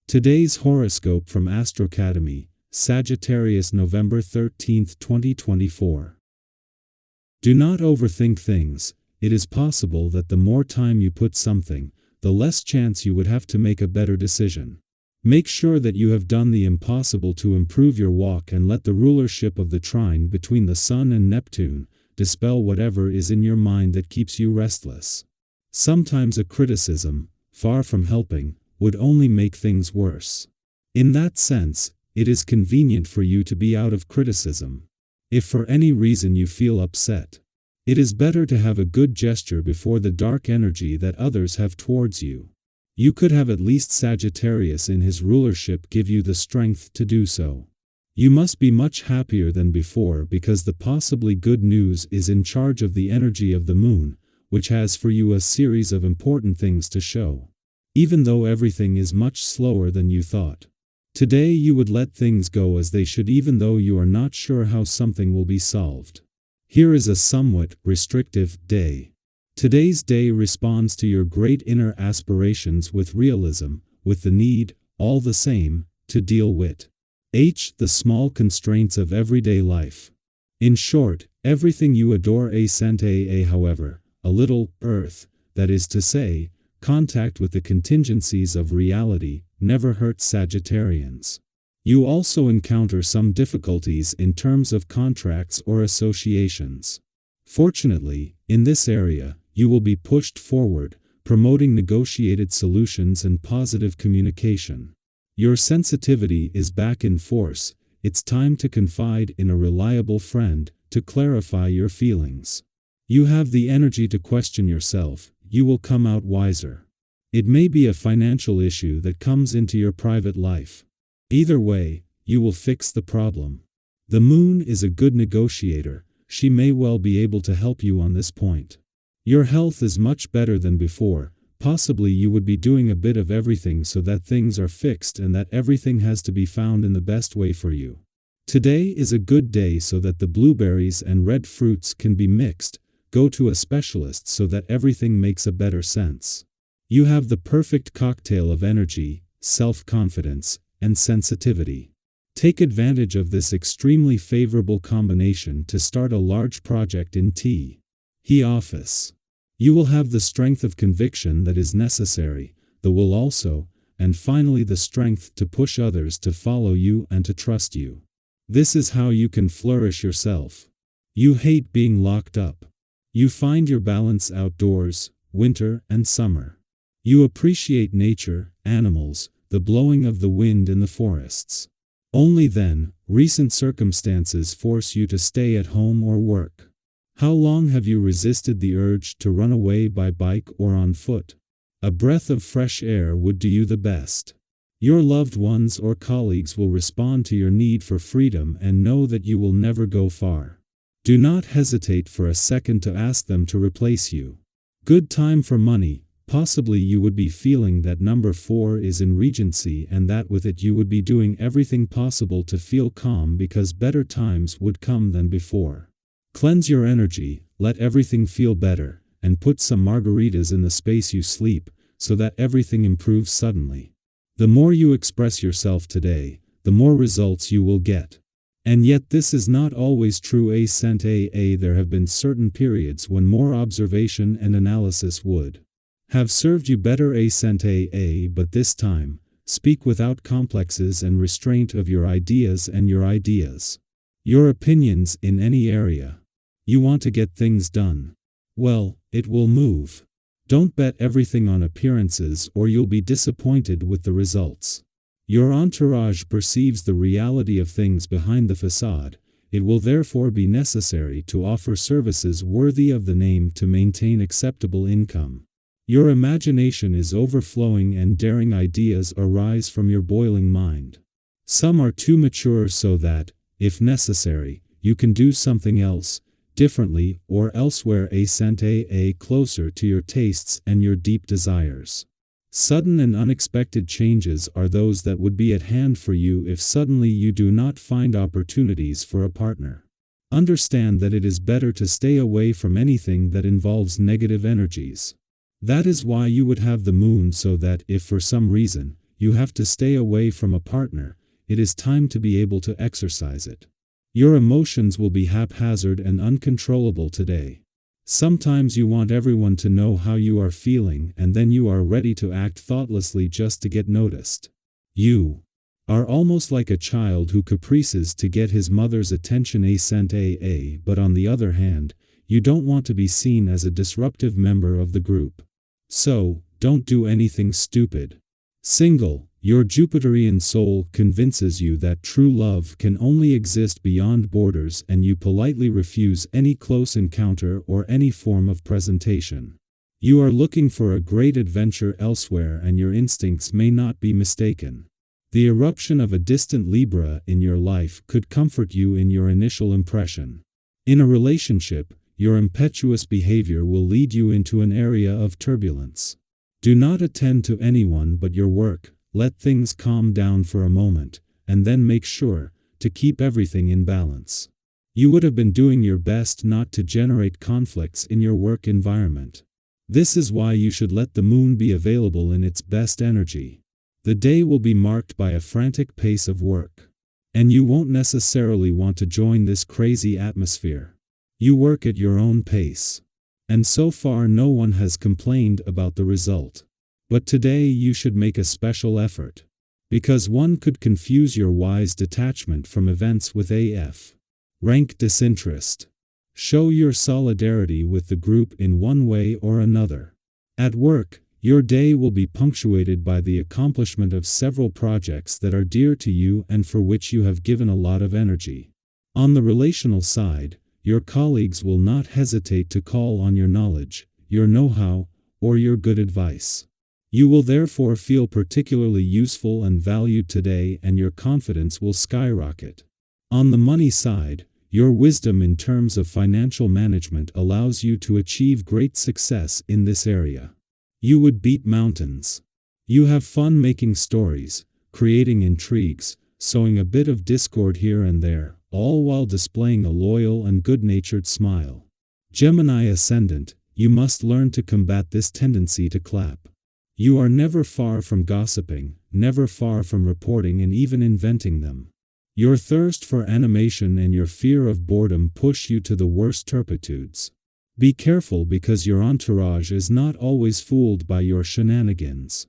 Today's horoscope from AstroCademy, Sagittarius, November 13, 2024. Do not overthink things. It is possible that the more time you put something, the less chance you would have to make a better decision. Make sure that you have done the impossible to improve your walk and let the rulership of the trine between the Sun and Neptune dispel whatever is in your mind that keeps you restless. Sometimes a criticism, far from helping, would only make things worse. In that sense, it is convenient for you to be out of criticism. If for any reason you feel upset, it is better to have a good gesture before the dark energy that others have towards you. You could have at least Sagittarius in his rulership give you the strength to do so. You must be much happier than before because the possibly good news is in charge of the energy of the moon, which has for you a series of important things to show. Even though everything is much slower than you thought. Today you would let things go as they should even though you are not sure how something will be solved. Here is a somewhat restrictive day. Today's day responds to your great inner aspirations with realism, with the need, all the same, to deal with the small constraints of everyday life. In short, everything you adore however, a little earth, that is to say, contact with the contingencies of reality, never hurts Sagittarians. You also encounter some difficulties in terms of contracts or associations. Fortunately, in this area, you will be pushed forward, promoting negotiated solutions and positive communication. Your sensitivity is back in force. It's time to confide in a reliable friend, to clarify your feelings. You have the energy to question yourself. You will come out wiser. It may be a financial issue that comes into your private life. Either way, you will fix the problem. The moon is a good negotiator. She may well be able to help you on this point. Your health is much better than before. Possibly you would be doing a bit of everything so that things are fixed and that everything has to be found in the best way for you. Today is a good day so that the blueberries and red fruits can be mixed. Go to a specialist so that everything makes a better sense. You have the perfect cocktail of energy, self-confidence, and sensitivity. Take advantage of this extremely favorable combination to start a large project in the office. You will have the strength of conviction that is necessary, the will also, and finally the strength to push others to follow you and to trust you. This is how you can flourish yourself. You hate being locked up. You find your balance outdoors, winter and summer. You appreciate nature, animals, the blowing of the wind in the forests. Only then, recent circumstances force you to stay at home or work. How long have you resisted the urge to run away by bike or on foot? A breath of fresh air would do you the best. Your loved ones or colleagues will respond to your need for freedom and know that you will never go far. Do not hesitate for a second to ask them to replace you. Good time for money. Possibly you would be feeling that number 4 is in regency and that with it you would be doing everything possible to feel calm because better times would come than before. Cleanse your energy, let everything feel better, and put some margaritas in the space you sleep, so that everything improves suddenly. The more you express yourself today, the more results you will get. And yet this is not always true. There have been certain periods when more observation and analysis would have served you better. But this time, speak without complexes and restraint of your ideas and your opinions in any area. You want to get things done. Well, it will move. Don't bet everything on appearances or you'll be disappointed with the results. Your entourage perceives the reality of things behind the facade. It will therefore be necessary to offer services worthy of the name to maintain acceptable income. Your imagination is overflowing and daring ideas arise from your boiling mind. Some are too mature so that, if necessary, you can do something else, differently or elsewhere closer to your tastes and your deep desires. Sudden and unexpected changes are those that would be at hand for you if suddenly you do not find opportunities for a partner. Understand that it is better to stay away from anything that involves negative energies. That is why you would have the moon so that if for some reason, you have to stay away from a partner, it is time to be able to exercise it. Your emotions will be haphazard and uncontrollable today. Sometimes you want everyone to know how you are feeling, and then you are ready to act thoughtlessly just to get noticed. You are almost like a child who caprices to get his mother's attention but on the other hand, you don't want to be seen as a disruptive member of the group. So, don't do anything stupid. Single, your Jupiterian soul convinces you that true love can only exist beyond borders, and you politely refuse any close encounter or any form of presentation. You are looking for a great adventure elsewhere, and your instincts may not be mistaken. The eruption of a distant Libra in your life could comfort you in your initial impression. In a relationship, your impetuous behavior will lead you into an area of turbulence. Do not attend to anyone but your work. Let things calm down for a moment, and then make sure to keep everything in balance. You would have been doing your best not to generate conflicts in your work environment. This is why you should let the moon be available in its best energy. The day will be marked by a frantic pace of work, and you won't necessarily want to join this crazy atmosphere. You work at your own pace, and so far no one has complained about the result. But today you should make a special effort, because one could confuse your wise detachment from events with rank disinterest. Show your solidarity with the group in one way or another. At work, your day will be punctuated by the accomplishment of several projects that are dear to you and for which you have given a lot of energy. On the relational side, your colleagues will not hesitate to call on your knowledge, your know-how, or your good advice. You will therefore feel particularly useful and valued today, and your confidence will skyrocket. On the money side, your wisdom in terms of financial management allows you to achieve great success in this area. You would beat mountains. You have fun making stories, creating intrigues, sowing a bit of discord here and there, all while displaying a loyal and good-natured smile. Gemini Ascendant, you must learn to combat this tendency to clap. You are never far from gossiping, never far from reporting and even inventing them. Your thirst for animation and your fear of boredom push you to the worst turpitudes. Be careful, because your entourage is not always fooled by your shenanigans.